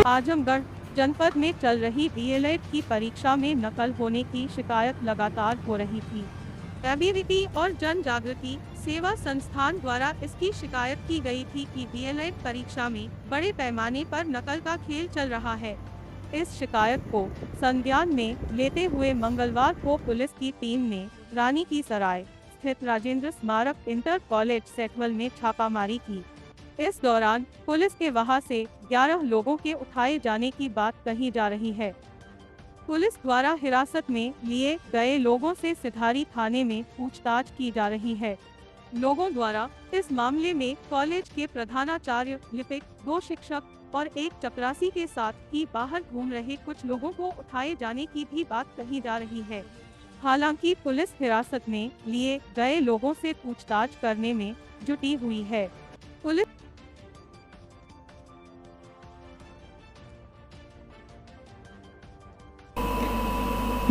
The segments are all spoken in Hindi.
आजमगढ़ जनपद में चल रही डीएलएड की परीक्षा में नकल होने की शिकायत लगातार हो रही थी। एबीवीपी और जन जागृति सेवा संस्थान द्वारा इसकी शिकायत की गई थी कि डीएलएड परीक्षा में बड़े पैमाने पर नकल का खेल चल रहा है। इस शिकायत को संज्ञान में लेते हुए मंगलवार को पुलिस की टीम ने रानी की सराय स्थित राजेंद्र स्मारक इंटर कॉलेज सेटवल में छापामारी की। इस दौरान पुलिस के वहां से 11 लोगों के उठाए जाने की बात कही जा रही है। पुलिस द्वारा हिरासत में लिए गए लोगों से सिधारी थाने में पूछताछ की जा रही है। लोगों द्वारा इस मामले में कॉलेज के प्रधानाचार्य, लिपिक, 2 शिक्षक और एक चपरासी के साथ ही बाहर घूम रहे कुछ लोगों को उठाए जाने की भी बात कही जा रही है। हालांकि पुलिस हिरासत में लिए गए लोगों से पूछताछ करने में जुटी हुई है। पुलिस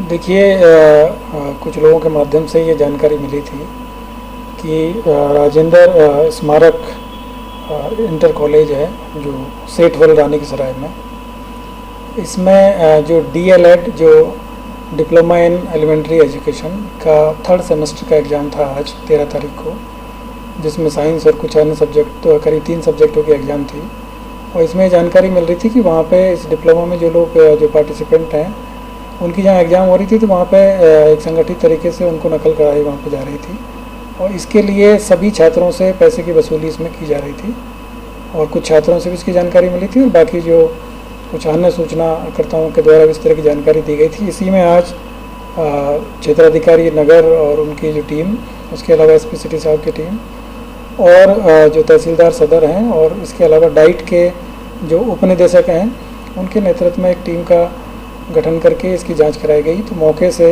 देखिए, कुछ लोगों के माध्यम से ये जानकारी मिली थी कि राजेंद्र स्मारक इंटर कॉलेज है जो सेठवल रानी की सराय में, इसमें जो डीएलएड जो डिप्लोमा इन एलिमेंट्री एजुकेशन का 3rd सेमेस्टर का एग्ज़ाम था आज 13 तारीख को, जिसमें साइंस और कुछ अन्य सब्जेक्ट, तो करीब 3 सब्जेक्टों की एग्ज़ाम थी। और इसमें जानकारी मिल रही थी कि वहाँ पे इस डिप्लोमा में जो लोग जो पार्टिसिपेंट हैं उनकी जहाँ एग्ज़ाम हो रही थी तो वहाँ पे एक संगठित तरीके से उनको नकल कराई वहाँ पे जा रही थी और इसके लिए सभी छात्रों से पैसे की वसूली इसमें की जा रही थी और कुछ छात्रों से भी इसकी जानकारी मिली थी और बाकी जो कुछ अन्य सूचनाकर्ताओं के द्वारा भी इस तरह की जानकारी दी गई थी। इसी में आज क्षेत्राधिकारी नगर और उनकी जो टीम, उसके अलावा एसपी सिटी साहब की टीम और जो तहसीलदार सदर हैं और इसके अलावा डाइट के जो उपनिदेशक हैं उनके नेतृत्व में एक टीम का गठन करके इसकी जांच कराई गई। तो मौके से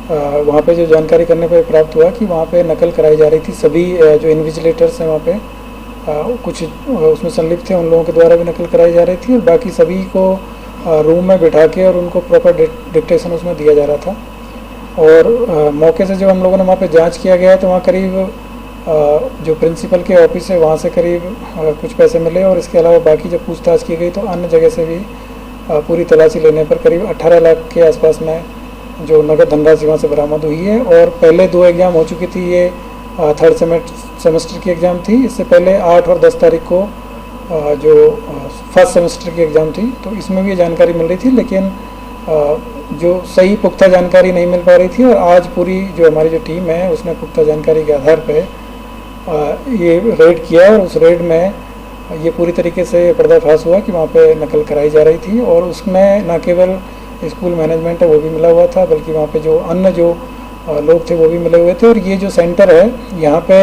वहाँ पे जो जानकारी करने पर प्राप्त हुआ कि वहाँ पे नकल कराई जा रही थी। सभी जो इन्विजिलेटर्स हैं वहाँ पे कुछ उसमें संलिप्त थे, उन लोगों के द्वारा भी नकल कराई जा रही थी और बाकी सभी को रूम में बिठा के और उनको प्रॉपर डिक्टेशन उसमें दिया जा रहा था। और मौके से जब हम लोगों ने वहाँ पे जांच किया गया तो वहाँ करीब जो प्रिंसिपल के ऑफिस है वहाँ से करीब कुछ पैसे मिले और इसके अलावा बाकी जब पूछताछ की गई तो अन्य जगह से भी पूरी तलाशी लेने पर करीब 18 लाख के आसपास में जो नगद धनराशि वहाँ से बरामद हुई है। और पहले 2 एग्ज़ाम हो चुकी थी, ये 3rd सेमेस्टर की एग्ज़ाम थी। इससे पहले 8 और 10 तारीख को जो 1st सेमेस्टर की एग्ज़ाम थी तो इसमें भी ये जानकारी मिल रही थी, लेकिन जो सही पुख्ता जानकारी नहीं मिल पा रही थी। और आज पूरी जो हमारी जो टीम है उसने पुख्ता जानकारी के आधार पर ये रेड किया और उस रेड में ये पूरी तरीके से पर्दाफाश हुआ कि वहाँ पे नकल कराई जा रही थी और उसमें न केवल स्कूल मैनेजमेंट है वो भी मिला हुआ था, बल्कि वहाँ पे जो अन्य जो लोग थे वो भी मिले हुए थे। और ये जो सेंटर है यहाँ पे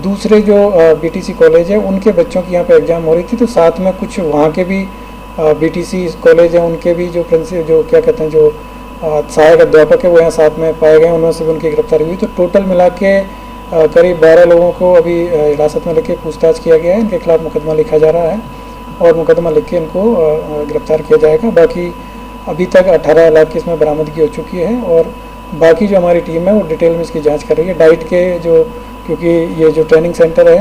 दूसरे जो बीटीसी कॉलेज है उनके बच्चों की यहाँ पे एग्ज़ाम हो रही थी, तो साथ में कुछ वहाँ के भी बीटीसी कॉलेज हैं उनके भी जो जो क्या कहते हैं जो सहायक अध्यापक है वो यहाँ साथ में पाए गए, उनमें से भी उनकी गिरफ्तारी हुई। तो टोटल मिला के करीब 12 लोगों को अभी हिरासत में लेके पूछताछ किया गया है। इनके खिलाफ मुकदमा लिखा जा रहा है और मुकदमा लिख के इनको गिरफ्तार किया जाएगा। बाकी अभी तक 18 लाख की इसमें बरामदगी हो चुकी है और बाकी जो हमारी टीम है वो डिटेल में इसकी जांच कर रही है। डाइट के जो, क्योंकि ये जो ट्रेनिंग सेंटर है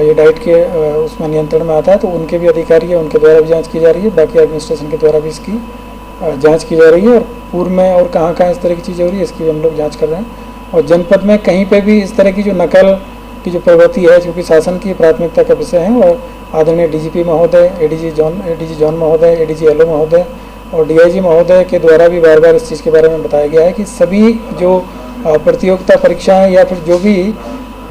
ये डाइट के उसमें नियंत्रण में आता है तो उनके भी अधिकारी है, उनके द्वारा भी जाँच की जा रही है। बाकी एडमिनिस्ट्रेशन के द्वारा भी इसकी जाँच की जा रही है और पूर्व में और कहाँ कहाँ इस तरह की चीज़ें हो रही है इसकी हम लोग जाँच कर रहे हैं। और जनपद में कहीं पे भी इस तरह की जो नकल की जो प्रवृत्ति है, क्योंकि शासन की प्राथमिकता का विषय है और आदरणीय डीजीपी महोदय, एडीजी जॉन महोदय, एडीजी एलओ महोदय और डीआईजी महोदय के द्वारा भी बार बार इस चीज़ के बारे में बताया गया है कि सभी जो प्रतियोगिता परीक्षाएं या फिर जो भी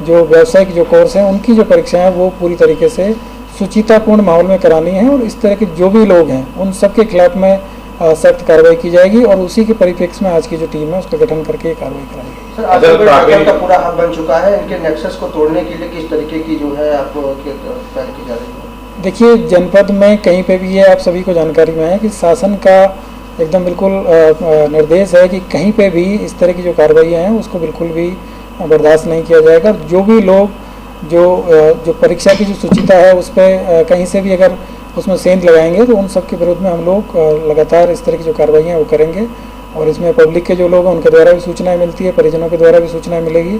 जो व्यावसायिक जो कोर्स हैं उनकी जो परीक्षाएं वो पूरी तरीके से सुचितापूर्ण माहौल में करानी है और इस तरह के जो भी लोग हैं उन सब के खिलाफ में सख्त कार्रवाई की जाएगी और उसी के परिप्रेक्ष्य में आज की जो टीम है उसका गठन करके कार्रवाई कराएगी। सर, आजमगढ़ का पूरा हब बन चुका है, इनके नेक्सस को तोड़ने के लिए किस तरीके की जो है आपको पहल की जा रही है? देखिए, जनपद में कहीं पे भी ये आप सभी को जानकारी में है कि शासन का एकदम बिल्कुल निर्देश है कि कहीं पे भी इस तरह की जो कार्रवाइयाँ हैं उसको बिल्कुल भी बर्दाश्त नहीं किया जाएगा। जो भी लोग जो परीक्षा की जो सुचिता है उस पर कहीं से भी अगर उसमें सेंध लगाएंगे तो उन सब के विरुद्ध में हम लोग लगातार इस तरह की जो कार्रवाइयाँ वो करेंगे और इसमें पब्लिक के जो लोग हैं उनके द्वारा भी सूचनाएं मिलती है, परिजनों के द्वारा भी सूचनाएं मिलेगी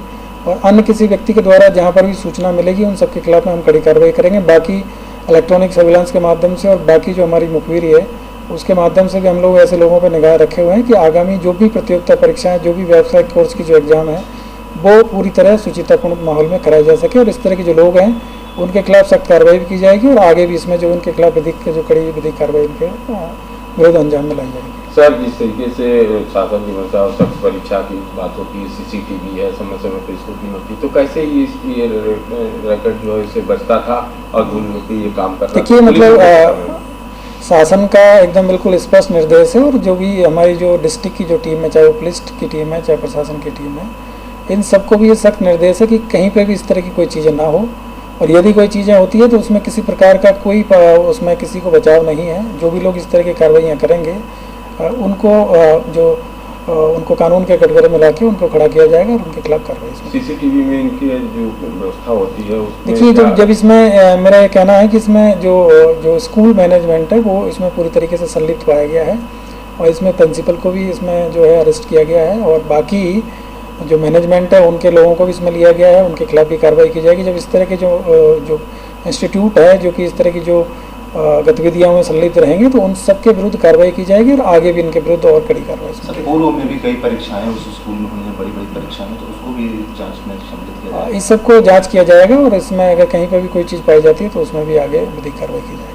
और अन्य किसी व्यक्ति के द्वारा जहाँ पर भी सूचना मिलेगी उन सबके खिलाफ में हम कड़ी कार्रवाई करेंगे। बाकी इलेक्ट्रॉनिक सर्विलांस के माध्यम से और बाकी जो हमारी मुखबिरी है उसके माध्यम से भी हम लोग ऐसे लोगों पर निगाह रखे हुए हैं कि आगामी जो भी प्रतियोगिता परीक्षाएं, जो भी व्यावसायिक कोर्स की जो एग्ज़ाम है वो पूरी तरह सुचितापूर्ण माहौल में कराई जा सके और इस तरह के जो लोग हैं उनके खिलाफ सख्त कार्रवाई भी की जाएगी और आगे भी इसमें जो उनके खिलाफ जो कड़ी विधिक कार्रवाई उनके विरुद्ध अंजाम में लाई जाएगी। सर, जिस तरीके से शासन की मंशा और सख्त परीक्षा की बात होती है, CCTV है, समय समय पर स्कूटी होती, तो कैसे ये रिकॉर्ड जो है इसे बचता था और धूल में ये काम कर रहा था? देखिए, मतलब शासन का एकदम बिल्कुल स्पष्ट निर्देश है और जो भी हमारी जो डिस्ट्रिक्ट की जो टीम है, चाहे वो पुलिस की टीम है चाहे प्रशासन की टीम है, इन सबको भी ये सख्त निर्देश है कि कहीं पे भी इस तरह की कोई चीज़ें ना हो और यदि कोई चीज़ें होती है तो उसमें किसी प्रकार का कोई उसमें किसी को बचाव नहीं है। जो भी लोग इस तरह की कार्रवाइयाँ करेंगे उनको कानून के कटघरे में लाके उनको खड़ा किया जाएगा और उनके खिलाफ कार्रवाई। CCTV में इनकी जो व्यवस्था होती है उसमें देखिए, जब इसमें मेरा ये कहना है कि इसमें जो स्कूल मैनेजमेंट है वो इसमें पूरी तरीके से संलिप्त पाया गया है और इसमें प्रिंसिपल को भी इसमें जो है अरेस्ट किया गया है और बाकी जो मैनेजमेंट है उनके लोगों को भी इसमें लिया गया है, उनके खिलाफ भी कार्रवाई की जाएगी। जब इस तरह के जो इंस्टीट्यूट है जो कि इस तरह की जो गतिविधियों में संलिप्त रहेंगे तो उन सबके विरुद्ध कार्रवाई की जाएगी और आगे भी इनके विरुद्ध और कड़ी कार्रवाई। सर, पूर्व में भी कई परीक्षाएं उस स्कूल में हुई हैं, बड़ी बड़ी परीक्षाएं, तो उसको भी जांच में सम्मिलित किया जाएगा। इस सबको जांच किया जाएगा और इसमें अगर कहीं पर भी कोई चीज़ पाई जाती है तो उसमें भी आगे विधिक कार्रवाई की जाएगी।